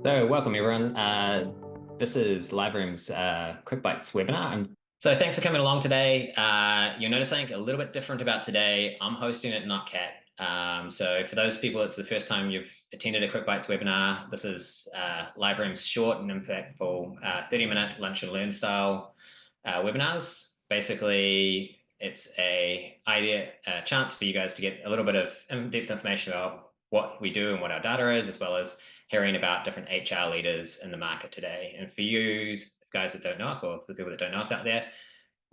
So welcome everyone. This is LiveRem's QuickBites webinar. So thanks for coming along today. You'll notice something a little bit different about today. I'm hosting it, not Kat. So for those people, it's the first time you've attended a QuickBites webinar. This is LiveRem's short and impactful 30-minute lunch and learn style webinars. Basically, it's a chance for you guys to get a little bit of in-depth information about what we do and what our data is, as well as hearing about different HR leaders in the market today. And for you guys that don't know us, or for the people that don't know us out there,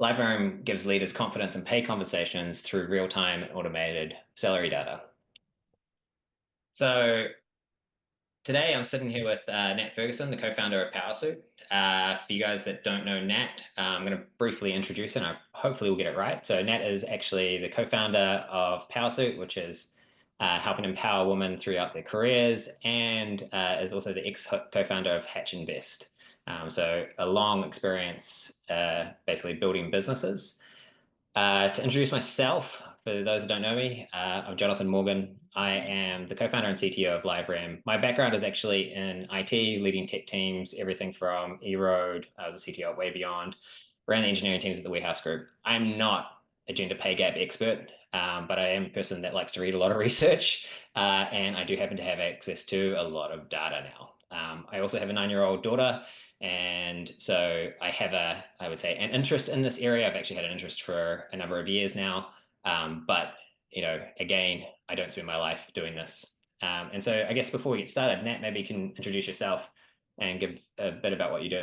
LiveRem gives leaders confidence in pay conversations through real-time automated salary data. So today I'm sitting here with Nat Ferguson, the co-founder of PowrSuit. For you guys that don't know Nat, I'm going to briefly introduce her, and hopefully we'll get it right. So Nat is actually the co-founder of PowrSuit, which is helping empower women throughout their careers, and is also the ex-co-founder of Hatch Invest. So a long experience basically building businesses. To introduce myself, for those who don't know me, I'm Jonathan Morgan. I am the co-founder and CTO of LiveRem. My background is actually in IT, leading tech teams, everything from eRoad. I was a CTO at Way Beyond, ran the engineering teams at the Warehouse Group. I'm not a gender pay gap expert, but I am a person that likes to read a lot of research, and I do happen to have access to a lot of data now. I also have a 9-year-old daughter, and so I have I would say, an interest in this area. I've actually had an interest for a number of years now, but again, I don't spend my life doing this. And so I guess before we get started, Nat, maybe you can introduce yourself and give a bit about what you do.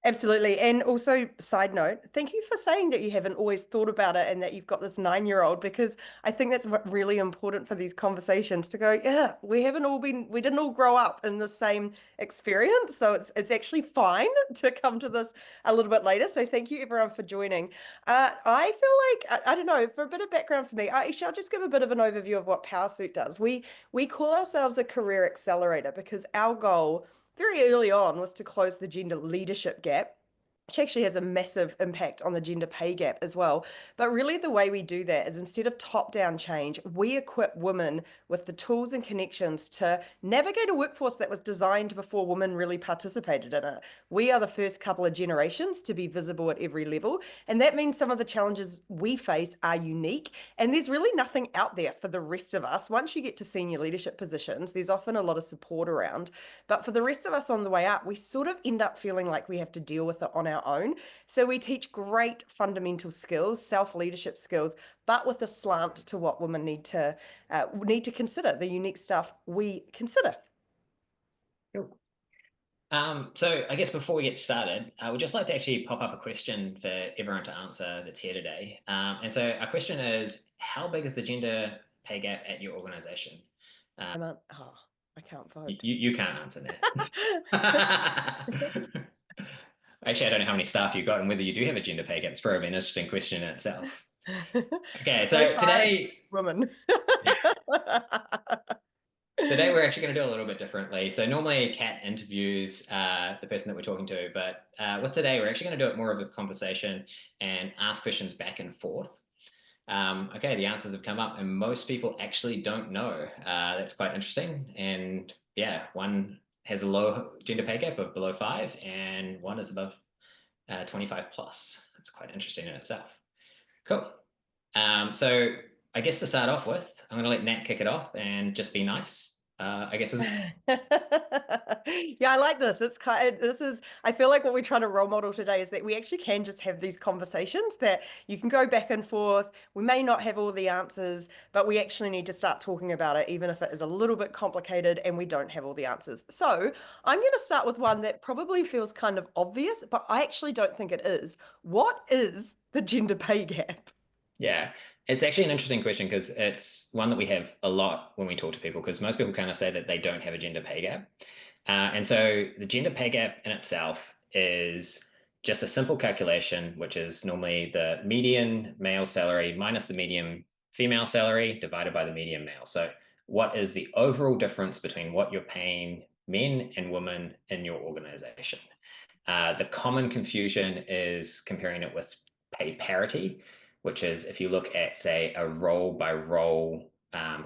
Absolutely. And also, side note, thank you for saying that you haven't always thought about it and that you've got this 9-year-old, because I think that's really important for these conversations to go, yeah, we didn't all grow up in the same experience. So it's actually fine to come to this a little bit later. So thank you everyone for joining. I feel like, I don't know, for a bit of background for me, I'll just give a bit of an overview of what PowrSuit does. We call ourselves a career accelerator because our goal very early on was to close the gender leadership gap, which actually has a massive impact on the gender pay gap as well. But really, the way we do that is instead of top-down change, we equip women with the tools and connections to navigate a workforce that was designed before women really participated in it. We are the first couple of generations to be visible at every level, and that means some of the challenges we face are unique, and there's really nothing out there for the rest of us. Once you get to senior leadership positions, there's often a lot of support around, but for the rest of us on the way up, we sort of end up feeling like we have to deal with it on our own. So we teach great fundamental skills, self-leadership skills, but with a slant to what women need to consider, the unique stuff we consider. Cool. So I guess before we get started, I would just like to actually pop up a question for everyone to answer that's here today. And so our question is, how big is the gender pay gap at your organization? I can't vote. You can't answer that. Actually, I don't know how many staff you've got and whether you do have a gender pay gap. It's probably an interesting question in itself. Okay, So so far, it's today women. we're actually going to do a little bit differently. So normally Kat interviews the person that we're talking to, but with today, we're actually going to do it more of a conversation and ask questions back and forth. Okay, the answers have come up and most people actually don't know. That's quite interesting. And yeah, one has a low gender pay gap of below 5 and one is above 25 plus. That's quite interesting in itself. Cool. So I guess to start off with, I'm going to let Nat kick it off and just be nice. I guess Yeah, I like this. I feel like what we're trying to role model today is that we actually can just have these conversations that you can go back and forth. We may not have all the answers, but we actually need to start talking about it, even if it is a little bit complicated and we don't have all the answers. So I'm going to start with one that probably feels kind of obvious, but I actually don't think it is. What is the gender pay gap? Yeah, it's actually an interesting question because it's one that we have a lot when we talk to people, because most people kind of say that they don't have a gender pay gap. And so the gender pay gap in itself is just a simple calculation, which is normally the median male salary minus the median female salary divided by the median male. So what is the overall difference between what you're paying men and women in your organization? The common confusion is comparing it with pay parity, which is if you look at, say, a role by role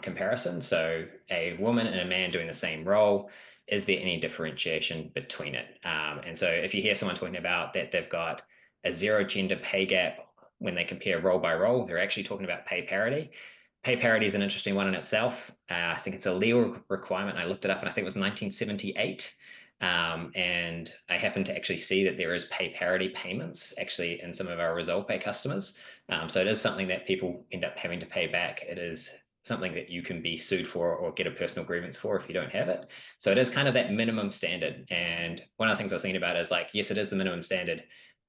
comparison. So a woman and a man doing the same role, is there any differentiation between it? And so if you hear someone talking about that they've got a zero gender pay gap when they compare role by role, they're actually talking about pay parity. Pay parity is an interesting one in itself. I think it's a legal requirement. I looked it up and I think it was 1978. And I happen to actually see that there is pay parity payments actually in some of our result pay customers. So it is something that people end up having to pay back. It is something that you can be sued for or get a personal grievance for if you don't have it. So it is kind of that minimum standard. And one of the things I was thinking about is like, yes, it is the minimum standard,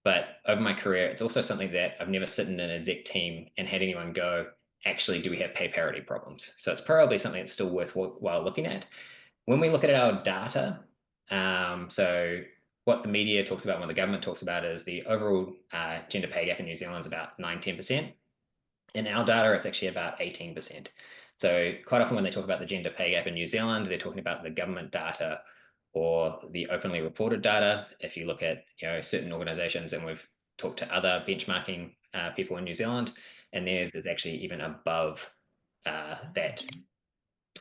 but over my career, it's also something that I've never sit in an exec team and had anyone go, actually, do we have pay parity problems? So it's probably something that's still worthwhile looking at. When we look at our data, so what the media talks about, what the government talks about is the overall gender pay gap in New Zealand is about 9–10%. In our data, it's actually about 18%. So quite often when they talk about the gender pay gap in New Zealand, they're talking about the government data or the openly reported data. If you look at certain organizations, and we've talked to other benchmarking people in New Zealand, and theirs is actually even above that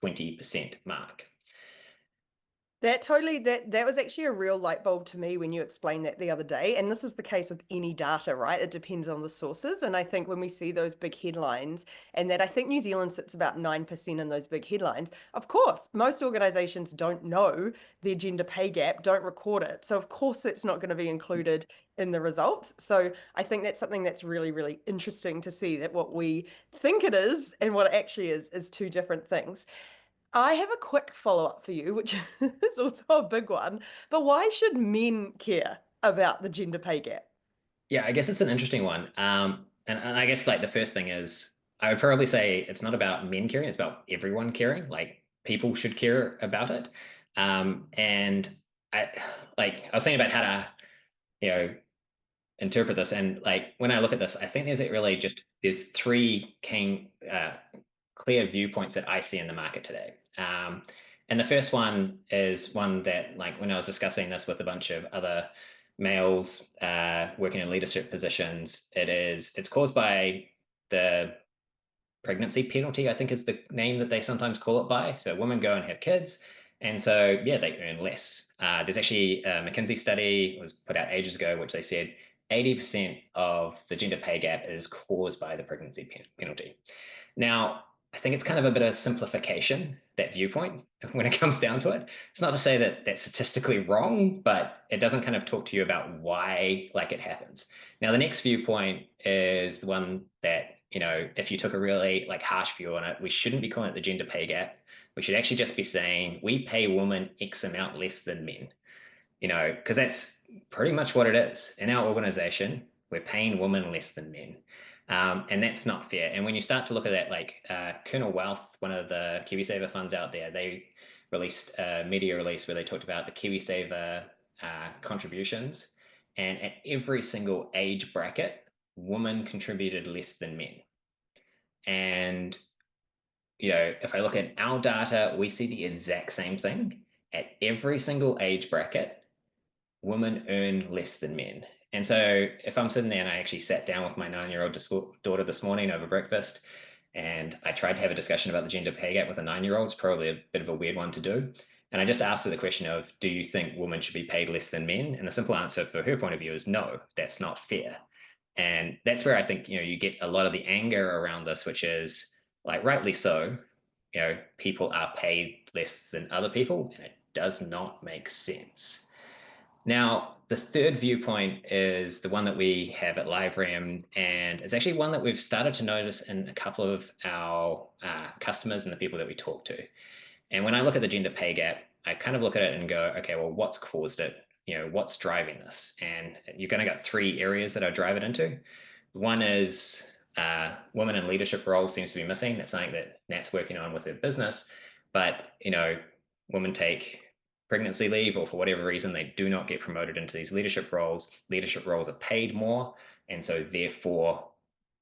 20% mark. That was actually a real light bulb to me when you explained that the other day. And this is the case with any data, right? It depends on the sources. And I think when we see those big headlines, and that I think New Zealand sits about 9% in those big headlines, of course, most organizations don't know their gender pay gap, don't record it. So of course that's not going to be included in the results. So I think that's something that's really, really interesting to see, that what we think it is and what it actually is two different things. I have a quick follow-up for you, which is also a big one. But why should men care about the gender pay gap? Yeah, I guess it's an interesting one. And I guess like the first thing is I would probably say it's not about men caring, it's about everyone caring. Like people should care about it. And I was thinking about how to, you know, interpret this. And like when I look at this, I think there's three clear viewpoints that I see in the market today. And the first one is one that, like, when I was discussing this with a bunch of other males working in leadership positions, it's caused by the pregnancy penalty, I think is the name that they sometimes call it by. So women go and have kids, and so yeah, they earn less. There's actually a McKinsey study was put out ages ago, which they said 80% of the gender pay gap is caused by the pregnancy penalty. Now, I think it's kind of a bit of simplification, that viewpoint, when it comes down to it. It's not to say that that's statistically wrong, but it doesn't kind of talk to you about why like it happens. Now, the next viewpoint is the one that, if you took a really like harsh view on it, we shouldn't be calling it the gender pay gap. We should actually just be saying we pay women X amount less than men, because that's pretty much what it is. In our organization, we're paying women less than men. And that's not fair. And when you start to look at that, like Colonel Wealth, one of the KiwiSaver funds out there, they released a media release where they talked about the KiwiSaver contributions. And at every single age bracket, women contributed less than men. And, if I look at our data, we see the exact same thing. At every single age bracket, women earn less than men. And so if I'm sitting there and I actually sat down with my 9-year-old daughter this morning over breakfast, and I tried to have a discussion about the gender pay gap with a 9-year-old, it's probably a bit of a weird one to do. And I just asked her the question of, do you think women should be paid less than men? And the simple answer for her point of view is no, that's not fair. And that's where I think, you get a lot of the anger around this, which is like, rightly so, people are paid less than other people, and it does not make sense. Now, the third viewpoint is the one that we have at LiveRem, and it's actually one that we've started to notice in a couple of our customers and the people that we talk to. And when I look at the gender pay gap, I kind of look at it and go, okay, well, what's caused it? What's driving this? And you're going to get three areas that I drive it into. One is women in leadership roles seems to be missing. That's something that Nat's working on with her business. But, women take pregnancy leave, or for whatever reason, they do not get promoted into these leadership roles. Leadership roles are paid more. And so therefore,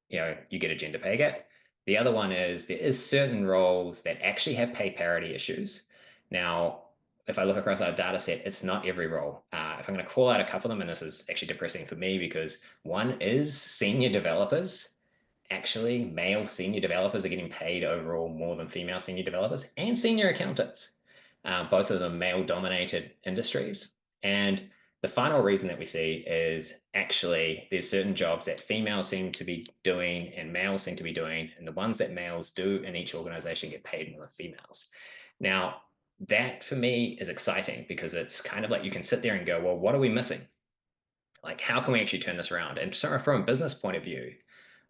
you get a gender pay gap. The other one is there is certain roles that actually have pay parity issues. Now, if I look across our data set, it's not every role. If I'm going to call out a couple of them, and this is actually depressing for me because one is senior developers. Actually, male senior developers are getting paid overall more than female senior developers, and senior accountants. both of them male-dominated industries. And the final reason that we see is actually there's certain jobs that females seem to be doing and males seem to be doing, and the ones that males do in each organization get paid more than females. Now, that for me is exciting because it's kind of like you can sit there and go, well, what are we missing? Like, how can we actually turn this around? And so from a business point of view,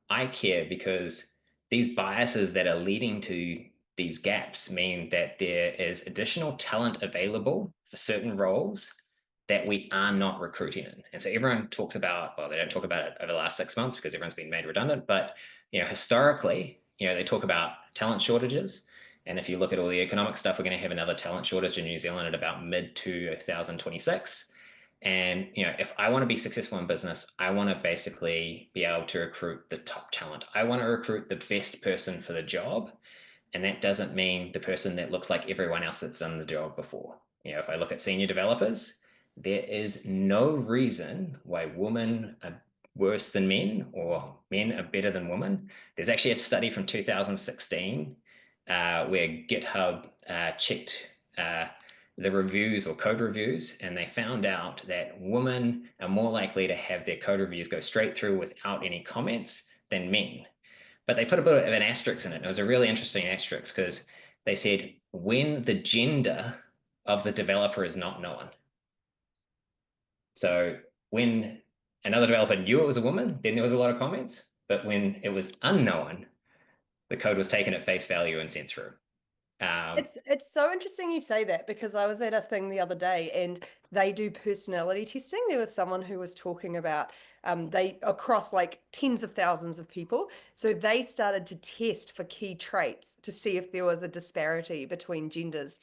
I care because these biases that are leading to these gaps mean that there is additional talent available for certain roles that we are not recruiting in. And so everyone talks about, well, they don't talk about it over the last 6 months because everyone's been made redundant, but historically, they talk about talent shortages. And if you look at all the economic stuff, we're going to have another talent shortage in New Zealand at about mid 2026. And if I want to be successful in business, I want to basically be able to recruit the top talent. I want to recruit the best person for the job. And that doesn't mean the person that looks like everyone else that's done the job before. If I look at senior developers, there is no reason why women are worse than men or men are better than women. There's actually a study from 2016 where GitHub checked the reviews or code reviews, and they found out that women are more likely to have their code reviews go straight through without any comments than men. But they put a bit of an asterisk in it. It was a really interesting asterisk because they said when the gender of the developer is not known. So when another developer knew it was a woman, then there was a lot of comments. But when it was unknown, the code was taken at face value and sent through. It's so interesting you say that because I was at a thing the other day and they do personality testing. There was someone who was talking about they across like tens of thousands of people. So they started to test for key traits to see if there was a disparity between genders,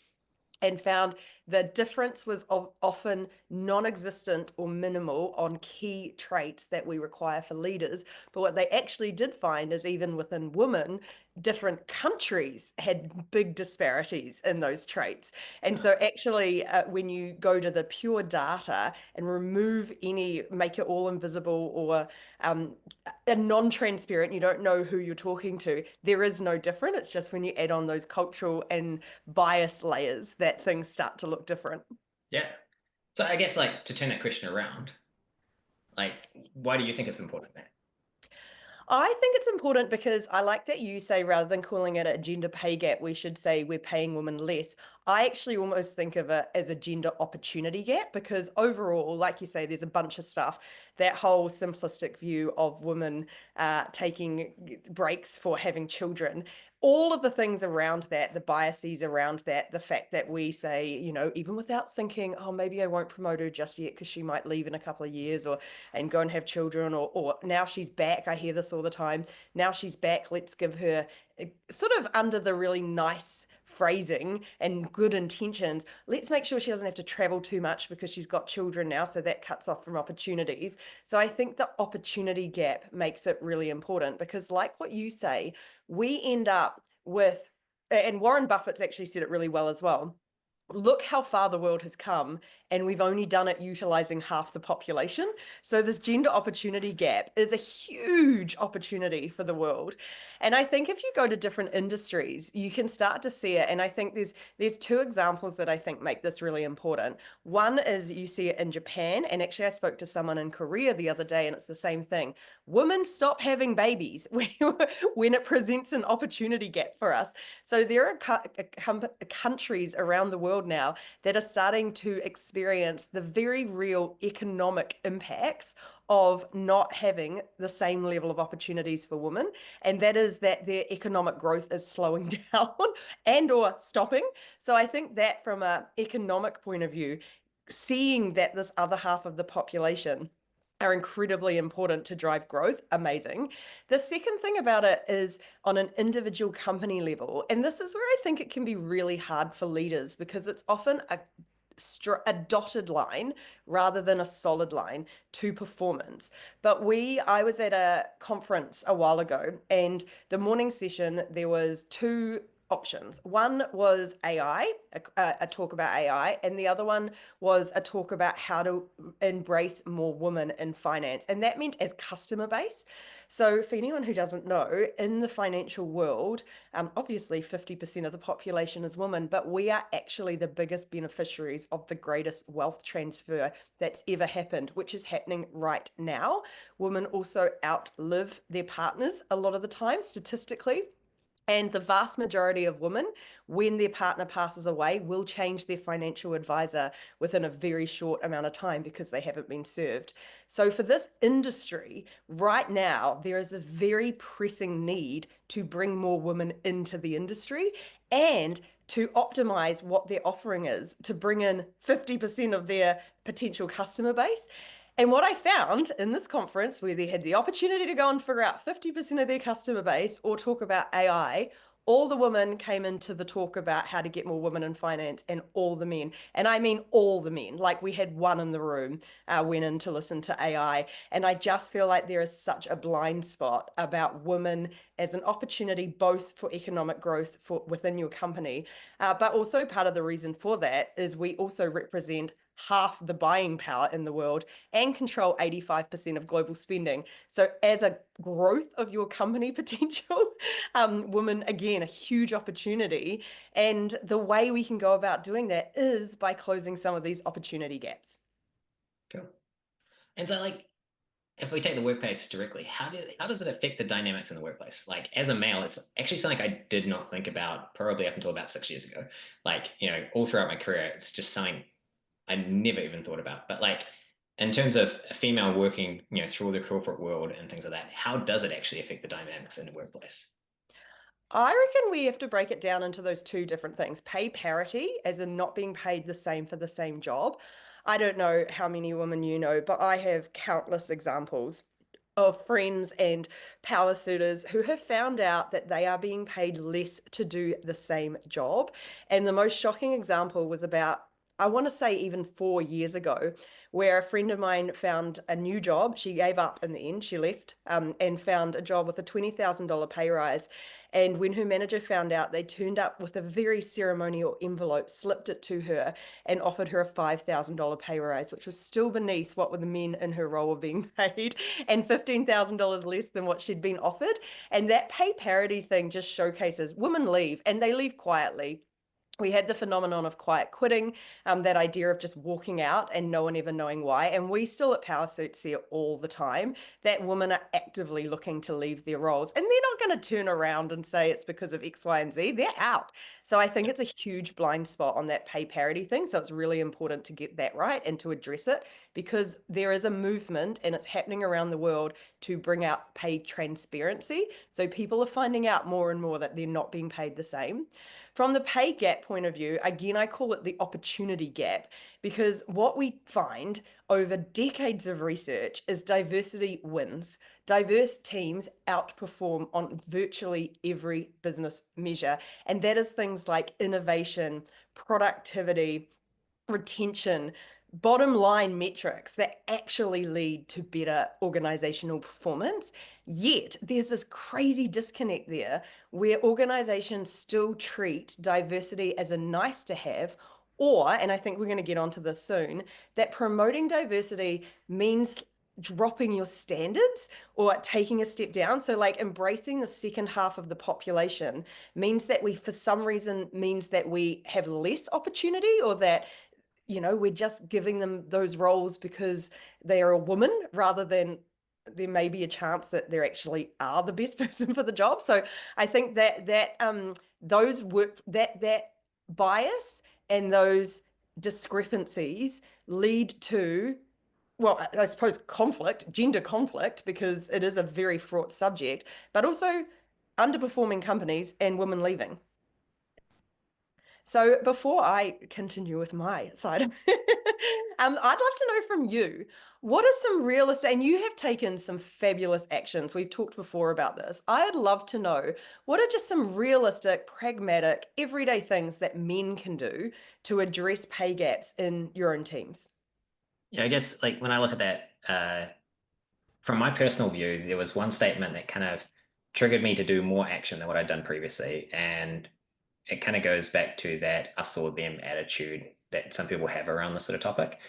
and found the difference was often non-existent or minimal on key traits that we require for leaders. But what they actually did find is even within women, different countries had big disparities in those traits. And so actually, when you go to the pure data and remove make it all invisible or a non-transparent, you don't know who you're talking to, there is no different. It's just when you add on those cultural and bias layers that things start to look different. Yeah. So I guess like to turn that question around, like, why do you think it's important then? I think it's important because I like that you say rather than calling it a gender pay gap, we should say we're paying women less. I actually almost think of it as a gender opportunity gap because overall, like you say, there's a bunch of stuff. That whole simplistic view of women taking breaks for having children, all of the things around that, the biases around that, the fact that we say, even without thinking, oh, maybe I won't promote her just yet because she might leave in a couple of years and go and have children, or now she's back. I hear this all the time. Now she's back. Let's give her sort of under the really nice phrasing and good intentions. Let's make sure she doesn't have to travel too much because she's got children now. So that cuts off from opportunities. So I think the opportunity gap makes it really important because, like what you say, we end up with, and Warren Buffett's actually said it really well as well. Look how far the world has come, and we've only done it utilizing half the population. So this gender opportunity gap is a huge opportunity for the world. And I think if you go to different industries, you can start to see it. And I think there's two examples that I think make this really important. One is you see it in Japan, and actually I spoke to someone in Korea the other day, and it's the same thing. Women stop having babies when it presents an opportunity gap for us. So there are countries around the world now that are starting to experience the very real economic impacts of not having the same level of opportunities for women, and that is that their economic growth is slowing down and or stopping. So I think that from an economic point of view, seeing that this other half of the population are incredibly important to drive growth. Amazing. The second thing about it is on an individual company level. And this is where I think it can be really hard for leaders because it's often a dotted line rather than a solid line to performance. But I was at a conference a while ago, and the morning session, there was two options. One was AI, a talk about AI, and the other one was a talk about how to embrace more women in finance. And that meant as customer base. So, for anyone who doesn't know, in the financial world, obviously 50% of the population is women, but we are actually the biggest beneficiaries of the greatest wealth transfer that's ever happened, which is happening right now. Women also outlive their partners a lot of the time, statistically. And the vast majority of women, when their partner passes away, will change their financial advisor within a very short amount of time because they haven't been served. So, for this industry, right now, there is this very pressing need to bring more women into the industry and to optimize what their offering is to bring in 50% of their potential customer base. And what I found in this conference, where they had the opportunity to go and figure out 50% of their customer base or talk about AI, all the women came into the talk about how to get more women in finance, and all the men. And I mean all the men. Like, we had one in the room went in to listen to AI. And I just feel like there is such a blind spot about women as an opportunity, both for economic growth for within your company, but also part of the reason for that is we also represent half the buying power in the world and control 85% of global spending. So, as a growth of your company potential, women, again, a huge opportunity. And the way we can go about doing that is by closing some of these opportunity gaps. Cool. And so, like, if we take the workplace directly, how does it affect the dynamics in the workplace? Like, as a male, it's actually something I did not think about probably up until about 6 years ago. Like, all throughout my career, it's just something I never even thought about. But like, in terms of a female working, through the corporate world and things like that, how does it actually affect the dynamics in the workplace? I reckon we have to break it down into those two different things. Pay parity, as in not being paid the same for the same job. I don't know how many women you know, but I have countless examples of friends and power suitors who have found out that they are being paid less to do the same job. And the most shocking example was about, I want to say, even 4 years ago, where a friend of mine found a new job. She gave up in the end, she left, and found a job with a $20,000 pay rise. And when her manager found out, they turned up with a very ceremonial envelope, slipped it to her, and offered her a $5,000 pay rise, which was still beneath what the men in her role were being paid, and $15,000 less than what she'd been offered. And that pay parity thing just showcases women leave, and they leave quietly. We had the phenomenon of quiet quitting, that idea of just walking out and no one ever knowing why. And we still at PowrSuit see it all the time, that women are actively looking to leave their roles. And they're not going to turn around and say it's because of X, Y, and Z. They're out. So I think it's a huge blind spot on that pay parity thing. So it's really important to get that right and to address it, because there is a movement and it's happening around the world to bring out pay transparency. So people are finding out more and more that they're not being paid the same. From the pay gap point of view, again, I call it the opportunity gap, because what we find over decades of research is diversity wins. Diverse teams outperform on virtually every business measure. And that is things like innovation, productivity, retention, bottom line metrics that actually lead to better organizational performance. Yet there's this crazy disconnect there where organizations still treat diversity as a nice to have, or, and I think we're going to get onto this soon, that promoting diversity means dropping your standards or taking a step down. So, like, embracing the second half of the population means that we, for some reason, means that we have less opportunity, or that we're just giving them those roles because they are a woman, rather than there may be a chance that they actually are the best person for the job. So I think that bias and those discrepancies lead to, well, I suppose conflict, gender conflict, because it is a very fraught subject, but also underperforming companies and women leaving. So before I continue with my side of it, I'd love to know from you, what are some realistic, and you have taken some fabulous actions. We've talked before about this. I'd love to know, what are just some realistic, pragmatic, everyday things that men can do to address pay gaps in your own teams? Yeah, I guess, like, when I look at that, from my personal view, there was one statement that kind of triggered me to do more action than what I'd done previously. And it kind of goes back to that us or them attitude that some people have around this sort of topic.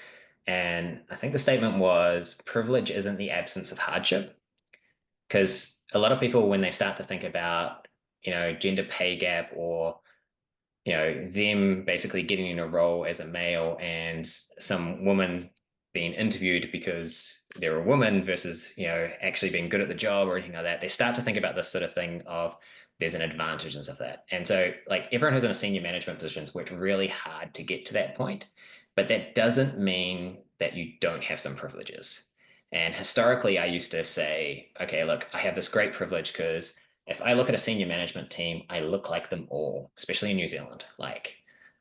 And I think the statement was privilege isn't the absence of hardship. Because a lot of people, when they start to think about, gender pay gap or them basically getting in a role as a male and some woman being interviewed because they're a woman versus, actually being good at the job or anything like that, they start to think about this sort of thing of there's an advantage and stuff like that. And so, like, everyone who's in a senior management position's worked really hard to get to that point, but that doesn't mean that you don't have some privileges. And historically, I used to say, okay, look, I have this great privilege because if I look at a senior management team, I look like them all, especially in New Zealand, like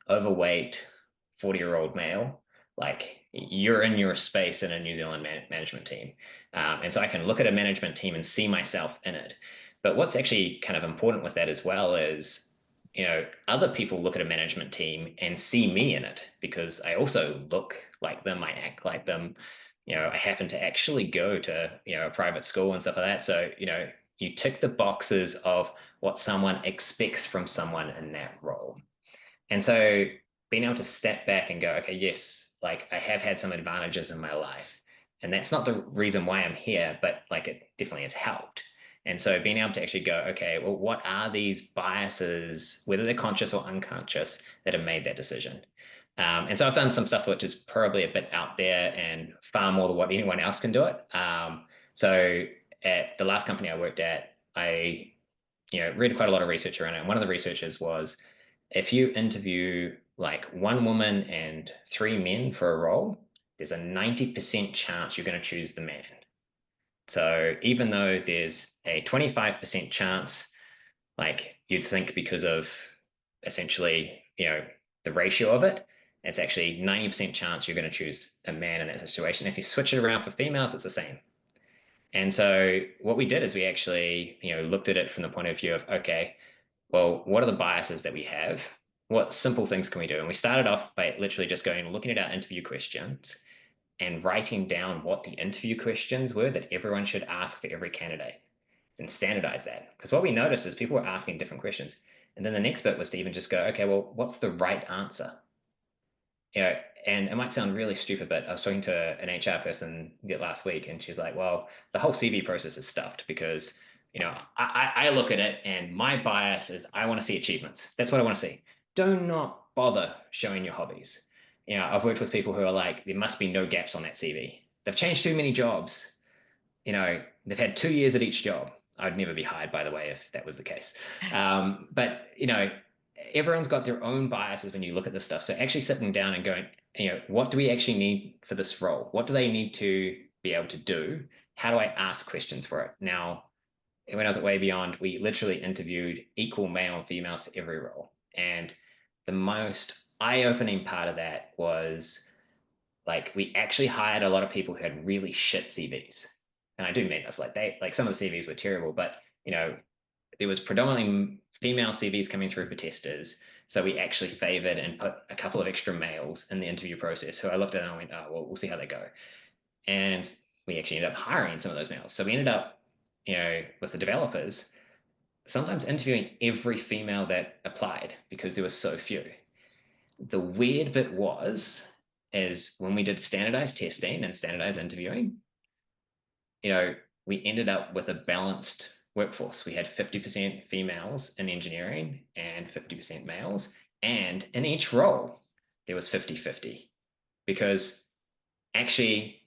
overweight, 40-year-old male. Like, you're in your space in a New Zealand management team. And so I can look at a management team and see myself in it. But what's actually kind of important with that as well is, other people look at a management team and see me in it because I also look like them, I act like them. I happen to actually go to, a private school and stuff like that. So, you tick the boxes of what someone expects from someone in that role. And so being able to step back and go, okay, yes, like I have had some advantages in my life. And that's not the reason why I'm here, but like it definitely has helped. And so being able to actually go, okay, well, what are these biases, whether they're conscious or unconscious, that have made that decision? And so I've done some stuff which is probably a bit out there and far more than what anyone else can do it. So at the last company I worked at, I read quite a lot of research around it. And one of the researchers was if you interview like one woman and three men for a role, there's a 90% chance you're going to choose the man. So even though there's a 25% chance, like you'd think because of essentially, the ratio of it, it's actually 90% chance you're going to choose a man in that situation. If you switch it around for females, it's the same. And so what we did is we actually, looked at it from the point of view of, okay, well, what are the biases that we have? What simple things can we do? And we started off by literally just going, looking at our interview questions and writing down what the interview questions were that everyone should ask for every candidate and standardize that. Because what we noticed is people were asking different questions. And then the next bit was to even just go, okay, well, what's the right answer? And it might sound really stupid, but I was talking to an HR person last week, and she's like, well, the whole CV process is stuffed because, I look at it and my bias is I want to see achievements. That's what I want to see. Do not bother showing your hobbies. I've worked with people who are like, there must be no gaps on that CV. They've changed too many jobs. They've had 2 years at each job. I'd never be hired, by the way, if that was the case. But everyone's got their own biases when you look at this stuff. So actually sitting down and going, what do we actually need for this role? What do they need to be able to do? How do I ask questions for it? Now, when I was at Way Beyond, we literally interviewed equal male and females for every role. And the most eye-opening part of that was like we actually hired a lot of people who had really shit CVs. And I do mean this, like some of the CVs were terrible, but there was predominantly female CVs coming through for testers. So we actually favored and put a couple of extra males in the interview process who I looked at and I went, oh, well, we'll see how they go. And we actually ended up hiring some of those males. So we ended up, with the developers, sometimes interviewing every female that applied because there were so few. The weird bit is when we did standardized testing and standardized interviewing, we ended up with a balanced workforce. We had 50% females in engineering and 50% males. And in each role, there was 50-50 because actually,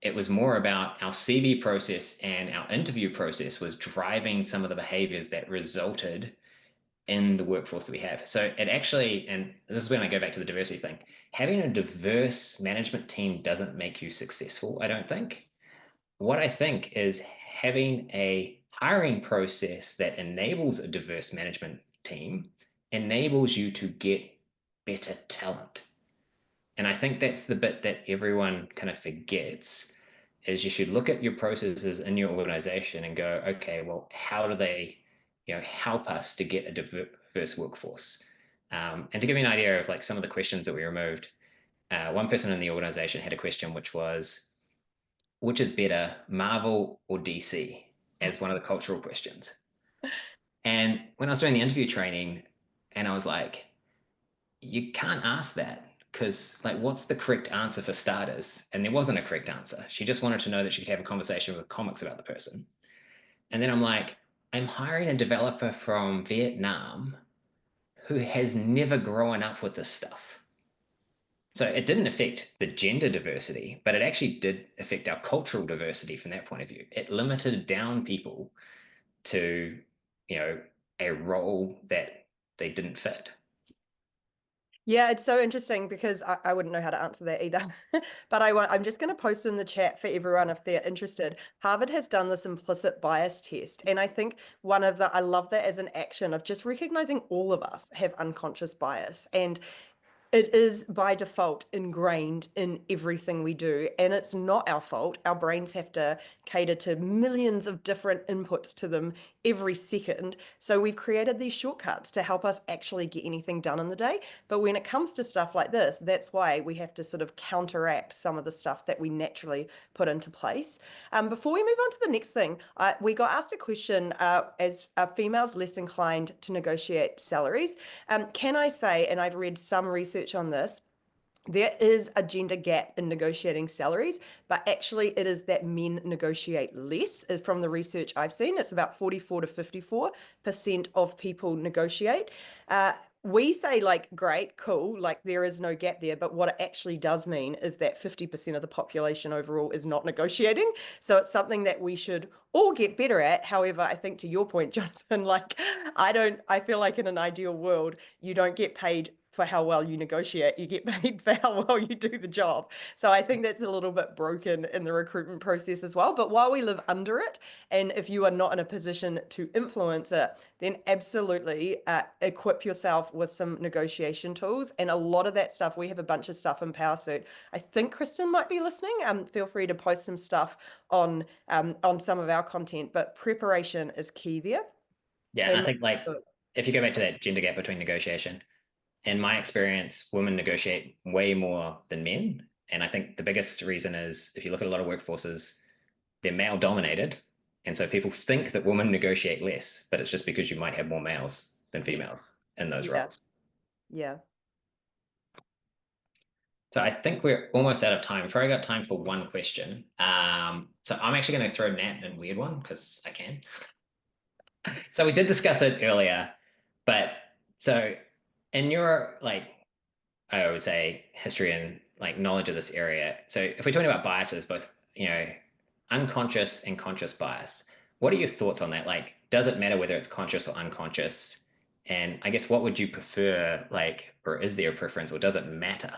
it was more about our CV process and our interview process was driving some of the behaviors that resulted in the workforce that we have. So it actually, and this is when I go back to the diversity thing, having a diverse management team doesn't make you successful, I don't think. What I think is having a hiring process that enables a diverse management team enables you to get better talent. And I think that's the bit that everyone kind of forgets is you should look at your processes in your organization and go, okay, well, how do they, help us to get a diverse workforce? And to give you an idea of like some of the questions that we removed, one person in the organization had a question which was, which is better, Marvel or DC, as one of the cultural questions. And when I was doing the interview training, And I was like, you can't ask that because, like, what's the correct answer for starters? And there wasn't a correct answer. She just wanted to know that she could have a conversation with comics about the person. And then I'm like, I'm hiring a developer from Vietnam who has never grown up with this stuff. So it didn't affect the gender diversity, but it actually did affect our cultural diversity from that point of view. It limited down people to, you know, a role that they didn't fit. Yeah, it's so interesting because I wouldn't know how to answer that either. But I'm just going to post in the chat for everyone if they're interested. Harvard has done this implicit bias test. And I think I love that as an action of just recognizing all of us have unconscious bias. And it is by default ingrained in everything we do, and it's not our fault. Our brains have to cater to millions of different inputs to them every second. So we've created these shortcuts to help us actually get anything done in the day. But when it comes to stuff like this, that's why we have to sort of counteract some of the stuff that we naturally put into place. Before we move on to the next thing, we got asked a question, as are females less inclined to negotiate salaries? Can I say, and I've read some research on this, there is a gender gap in negotiating salaries, but actually it is that men negotiate less. From the research I've seen, it's about 44 to 54% of people negotiate. We say like, great, cool, like there is no gap there. But what it actually does mean is that 50% of the population overall is not negotiating. So it's something that we should all get better at. However, I think to your point, Jonathan, like I feel like in an ideal world, you don't get paid for how well you negotiate, you get paid for how well you do the job. So I think that's a little bit broken in the recruitment process as well. But while we live under it, and if you are not in a position to influence it, then absolutely equip yourself with some negotiation tools. And a lot of that stuff, we have a bunch of stuff in PowrSuit. I think Kristen might be listening. Feel free to post some stuff on some of our content, but preparation is key there. Yeah, and I And think like if you go back to that gender gap between negotiation, in my experience, women negotiate way more than men. And I think the biggest reason is if you look at a lot of workforces, they're male dominated. And so people think that women negotiate less, but it's just because you might have more males than yes, females in those yeah, roles. yeah. So I think we're almost out of time. We've probably got time for one question. So I'm actually going to throw Nat in a weird one because I can. So we did discuss it earlier, but so in your like I would say history and like knowledge of this area. So if we're talking about biases, both unconscious and conscious bias, what are your thoughts on that? Like, does it matter whether it's conscious or unconscious? And I guess what would you prefer, like, or is there a preference, or does it matter?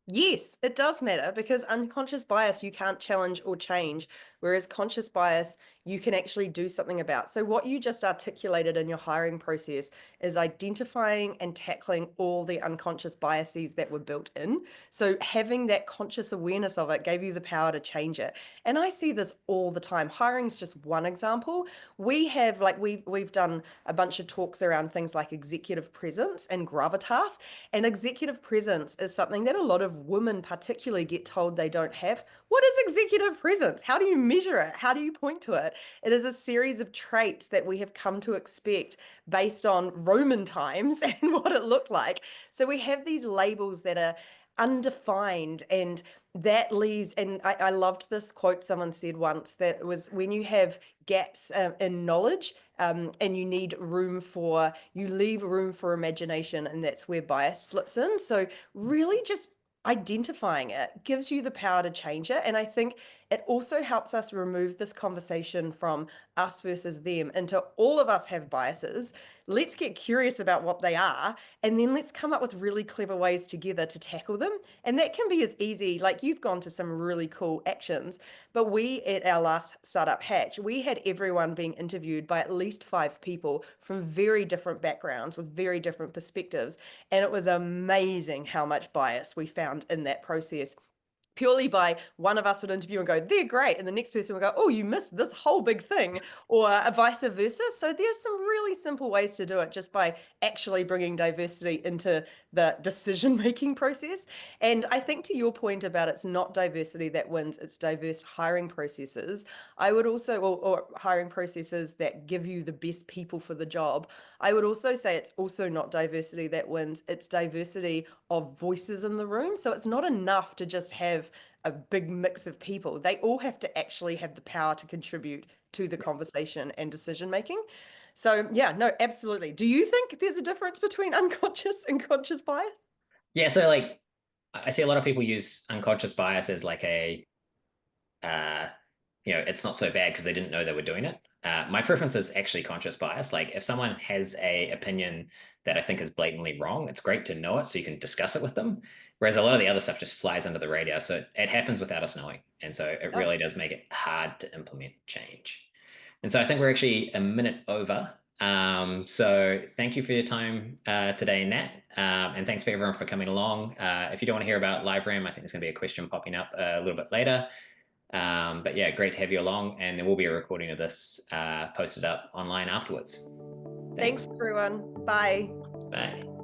Yes, it does matter because unconscious bias you can't challenge or change, whereas conscious bias you can actually do something about. So, what you just articulated in your hiring process is identifying and tackling all the unconscious biases that were built in. So, having that conscious awareness of it gave you the power to change it. And I see this all the time. Hiring is just one example. We have like we've done a bunch of talks around things like executive presence and gravitas, and executive presence is something that a lot of women particularly get told they don't have. What is executive presence? How do you measure it? How do you point to it? It is a series of traits that we have come to expect based on Roman times and what it looked like. So we have these labels that are undefined, and that leaves, and I loved this quote someone said once, that was when you have gaps in knowledge, and you leave room for imagination, and that's where bias slips in. So really just identifying it gives you the power to change it. And I think it also helps us remove this conversation from us versus them into all of us have biases. Let's get curious about what they are, and then let's come up with really clever ways together to tackle them. And that can be as easy, like you've gone to some really cool actions, but we at our last startup Hatch, we had everyone being interviewed by at least 5 people from very different backgrounds with very different perspectives. And it was amazing how much bias we found in that process. purely by one of us would interview and go, they're great. And the next person would go, oh, you missed this whole big thing, or vice versa. So there's some really simple ways to do it just by actually bringing diversity into the decision-making process. And I think to your point about it's not diversity that wins, it's diverse hiring processes. I would also, or hiring processes that give you the best people for the job. I would also say it's also not diversity that wins, it's diversity of voices in the room. So it's not enough to just have a big mix of people. They all have to actually have the power to contribute to the conversation and decision making. So yeah, no, absolutely. Do you think there's a difference between unconscious and conscious bias? Yeah, so like I see a lot of people use unconscious bias as like uh, it's not so bad because they didn't know they were doing it. My preference is actually conscious bias. Like if someone has a opinion that I think is blatantly wrong, it's great to know it so you can discuss it with them. Whereas a lot of the other stuff just flies under the radar. So it happens without us knowing. And so it Oh, really does make it hard to implement change. And so I think we're actually a minute over. So thank you for your time today, Nat. And thanks for everyone for coming along. If you don't want to hear about LiveRem, I think there's going to be a question popping up a little bit later. But yeah, great to have you along. And there will be a recording of this posted up online afterwards. thanks Thanks. everyone. Bye. Bye.